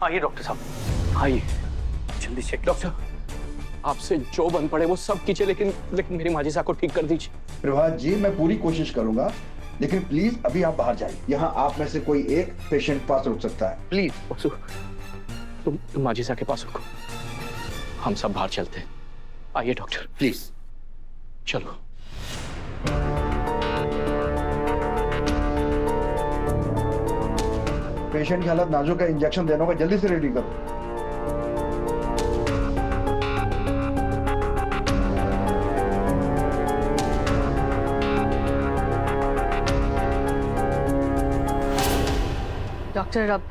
आइए डॉक्टर साहब, आइए जल्दी से। डॉक्टर, आपसे जो बन पड़े वो सब कीजिए, लेकिन मेरी माजिसा को ठीक कर दीजिए। प्रभात जी, मैं पूरी कोशिश करूंगा, लेकिन प्लीज अभी आप बाहर जाइए। यहाँ आप में से कोई एक पेशेंट पास रुक सकता है, प्लीज। वसु, तुम माजिसा के पास रुको, हम सब बाहर चलते हैं। आइए डॉक्टर, प्लीज। चलो। पेशेंट की हालत नाजुक है, इंजेक्शन देना होगा, जल्दी से रेडी करो। डॉक्टर, अब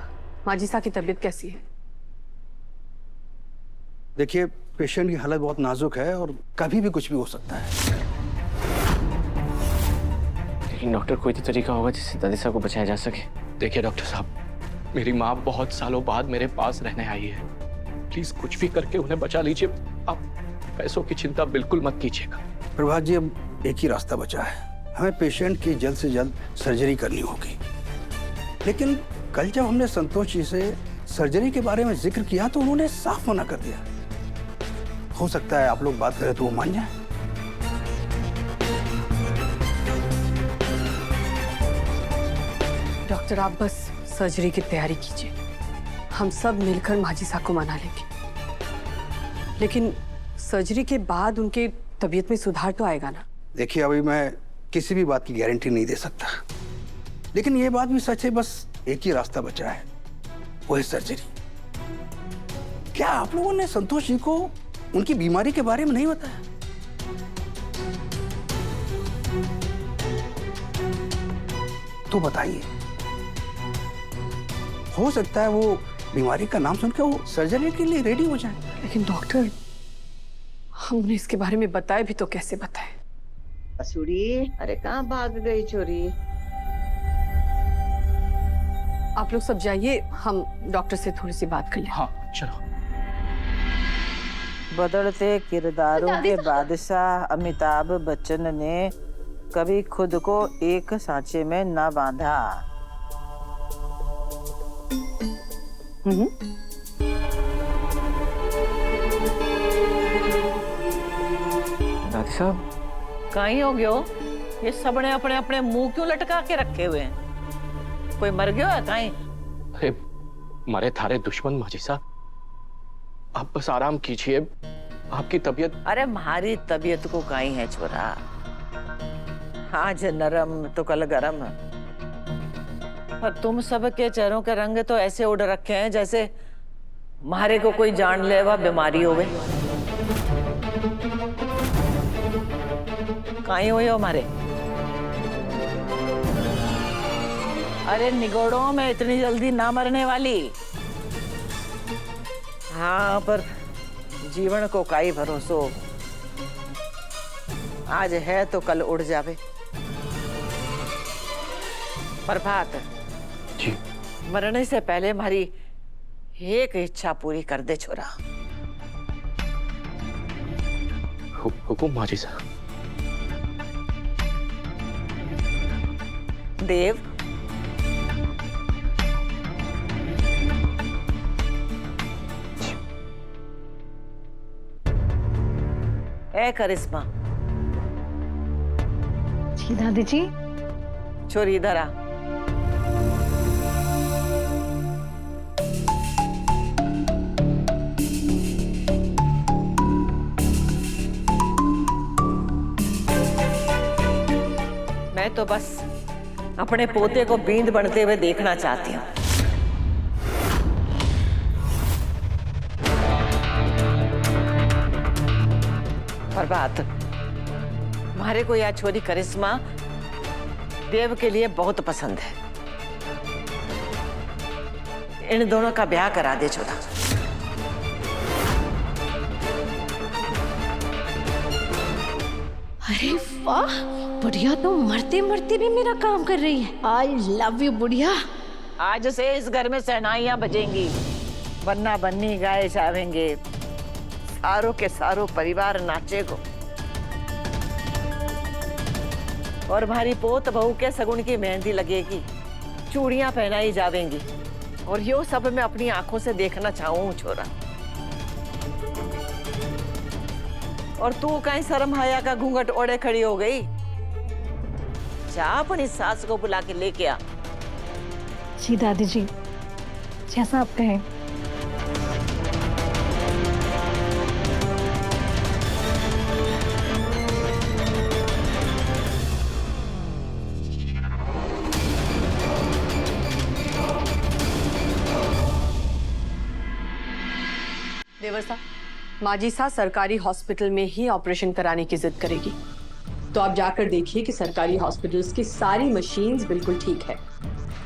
माजिसा की तबीयत कैसी है? देखिए, पेशेंट की हालत बहुत नाजुक है और कभी भी कुछ भी हो सकता है। लेकिन डॉक्टर, कोई तो तरीका होगा जिससे दादिसा को बचाया जा सके। देखिए डॉक्टर साहब, मेरी माँ बहुत सालों बाद मेरे पास रहने आई है। प्लीज कुछ भी करके उन्हें बचा लीजिए। आप पैसों की चिंता बिल्कुल मत कीजिएगा। प्रभात जी, अब एक ही रास्ता बचा है, हमें पेशेंट की जल्द से जल्द सर्जरी करनी होगी। लेकिन कल जब हमने संतोष जी से सर्जरी के बारे में जिक्र किया तो उन्होंने साफ मना कर दिया। हो सकता है आप लोग बात करें तो वो मान जाए। डॉक्टर, आप बस सर्जरी की तैयारी कीजिए, हम सब मिलकर माजिसा को मना लेंगे। लेकिन सर्जरी के बाद उनके तबीयत में सुधार तो आएगा ना? देखिए, अभी मैं किसी भी बात की गारंटी नहीं दे सकता, लेकिन ये बात भी सच है, बस एक ही रास्ता बचा है, वो है सर्जरी। क्या आप लोगों ने संतोष जी को उनकी बीमारी के बारे में नहीं बताया? तो बताइए, हो सकता है वो बीमारी का नाम सुनकर वो सर्जरी के लिए रेडी हो जाए। लेकिन डॉक्टर, हम उन्हें इसके बारे में बताए भी तो कैसे बताएं? असुरी, अरे कहाँ भाग गई छोरी? आप लोग सब जाइए, हम डॉक्टर से थोड़ी सी बात कर लें। हाँ चलो। बदलते किरदारों के बादशाह अमिताभ बच्चन ने कभी खुद को एक सांचे में न बांधा। दादी साहब, कहीं हो गयो? ये सबने अपने अपने मुंह क्यों लटका के रखे हुए हैं? कोई मर गया है कहीं? अरे मारे थारे दुश्मन माजिसा, आप बस आराम कीजिए, आपकी तबीयत। अरे हमारी तबीयत को कहीं है छोरा, आज नरम तो कल गरम। पर तुम सब के चेहरों के रंग तो ऐसे उड़ रखे हैं जैसे मारे को कोई जानलेवा बीमारी होवे। कहीं हुई हो हमारे? अरे निगोड़ों में इतनी जल्दी ना मरने वाली। हाँ, पर जीवन को काई भरोसो, आज है तो कल उड़ जावे। प्रभात जी, मरने से पहले हमारी एक इच्छा पूरी कर दे छोरा। हुकुम माजिसा। देव, ए करिश्मा। जी दादी जी। छोरी इधर आ। मैं तो बस अपने पोते को बींद बनते हुए देखना चाहती हूँ। प्रभात, हमारे को यह छोरी करिश्मा देव के लिए बहुत पसंद है। इन दोनों का ब्याह करा दे छोरा। अरे वाह, बुढ़िया तो मरते मरते भी मेरा काम कर रही है। आई लव यू बुढ़िया। आज से इस घर में शहनाइयां बजेंगी, बन्ना बन्नी गाए जावेंगे, सारों के सारों परिवार नाचेगो और हमारी पोत बहू के सगुन की मेहंदी लगेगी, चूड़ियां पहनाई जावेंगी और यो सब मैं अपनी आंखों से देखना चाहूँ छोरा। और तू कहीं शर्म हया का घूंघट ओढ़े खड़ी हो गई। जा अपनी सास को बुला के लेके आ। जी दादी जी, जैसा आप कहें। देवर साहब, माजिसा सरकारी हॉस्पिटल में ही ऑपरेशन कराने की जिद करेगी, तो आप जाकर देखिए कि सरकारी हॉस्पिटल्स की सारी मशीन्स बिल्कुल ठीक है,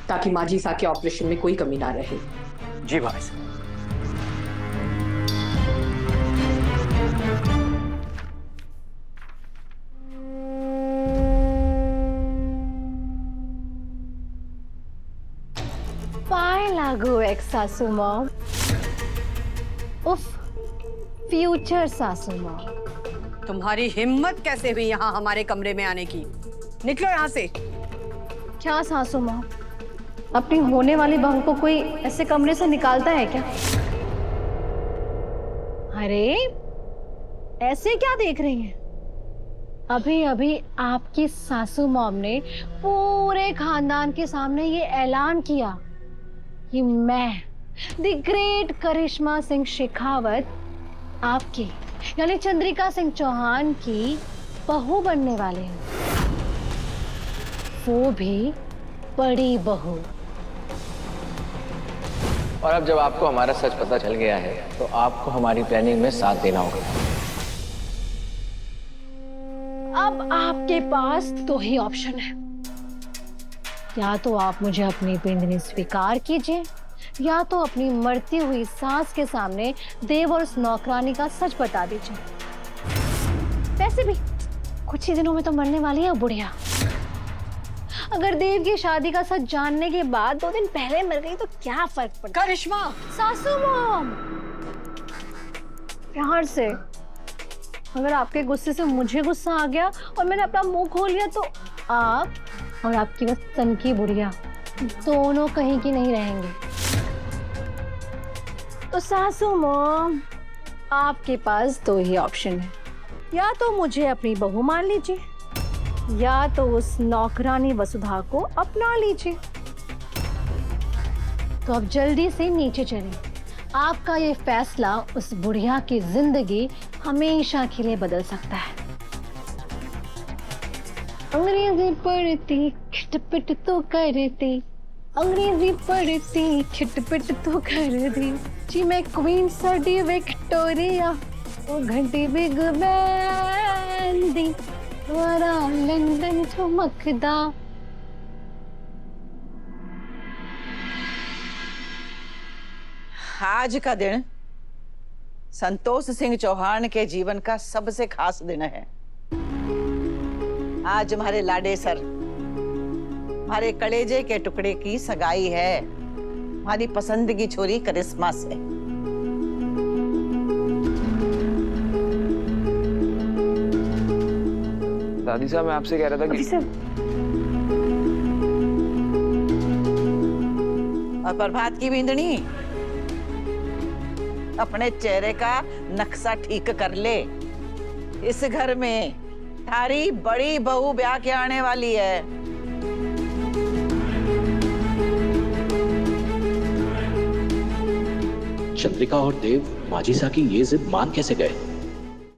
ताकि माजिसा के ऑपरेशन में कोई कमी ना रहे। जी भाई साहब। पाए लागू एक सासू मॉम। उफ, फ्यूचर सासू मॉम। तुम्हारी हिम्मत कैसे हुई यहाँ हमारे कमरे में आने की? निकलो यहाँ से। क्या सासू मॉम, अपनी होने वाली बहू को कोई ऐसे कमरे से निकालता है क्या? अरे ऐसे क्या देख रही हैं? अभी अभी आपकी सासू मॉम ने पूरे खानदान के सामने ये ऐलान किया कि मैं द ग्रेट करिश्मा सिंह शेखावत आपकी यानी चंद्रिका सिंह चौहान की बहू बनने वाले हैं, वो भी बड़ी बहू। और अब जब आपको हमारा सच पता चल गया है, तो आपको हमारी प्लानिंग में साथ देना होगा। अब आपके पास दो ही ऑप्शन है, या तो आप मुझे अपनी बिंदनी स्वीकार कीजिए, या तो अपनी मरती हुई सास के सामने देव और उस नौकरानी का सच बता दीजिए। वैसे भी कुछ ही दिनों में तो मरने वाली है बुढ़िया। अगर देव की शादी का सच जानने के बाद 2 दिन पहले मर गई तो क्या फर्क पड़ता? करिश्मा, सासू मॉम, प्यार से, अगर आपके गुस्से से मुझे गुस्सा आ गया और मैंने अपना मुंह खोल लिया तो आप और आपकी बस तनकी बुढ़िया दोनों कहीं की नहीं रहेंगे। तो सासू मॉम, आपके पास 2 ही ऑप्शन है, या तो मुझे अपनी बहू मान लीजिए, या तो उस नौकरानी वसुधा को अपना लीजिए। तो अब जल्दी से नीचे चलिए, आपका ये फैसला उस बुढ़िया की जिंदगी हमेशा के लिए बदल सकता है। अंग्रेजी पढ़ती खिटपिट तो करती, अंग्रेजी पढ़ती खिटपिट तो कर दी जी, मैं क्वीन साडी विक्टोरिया, वो घंटी बिग बैन दी, वारा लंदन चमकदा। आज का दिन संतोष सिंह चौहान के जीवन का सबसे खास दिन है। आज हमारे लाडे सर, हमारे कलेजे के टुकड़े की सगाई है, हमारी पसंद की छोरी करिश्मा से। दादी साहब, मैं आपसे कह रहा था कि और प्रभात की बिंदनी, अपने चेहरे का नक्शा ठीक कर ले। इस घर में थारी बड़ी बहू ब्याह के आने वाली है। चंद्रिका और देव माजिसा की ये जिद मान कैसे गए?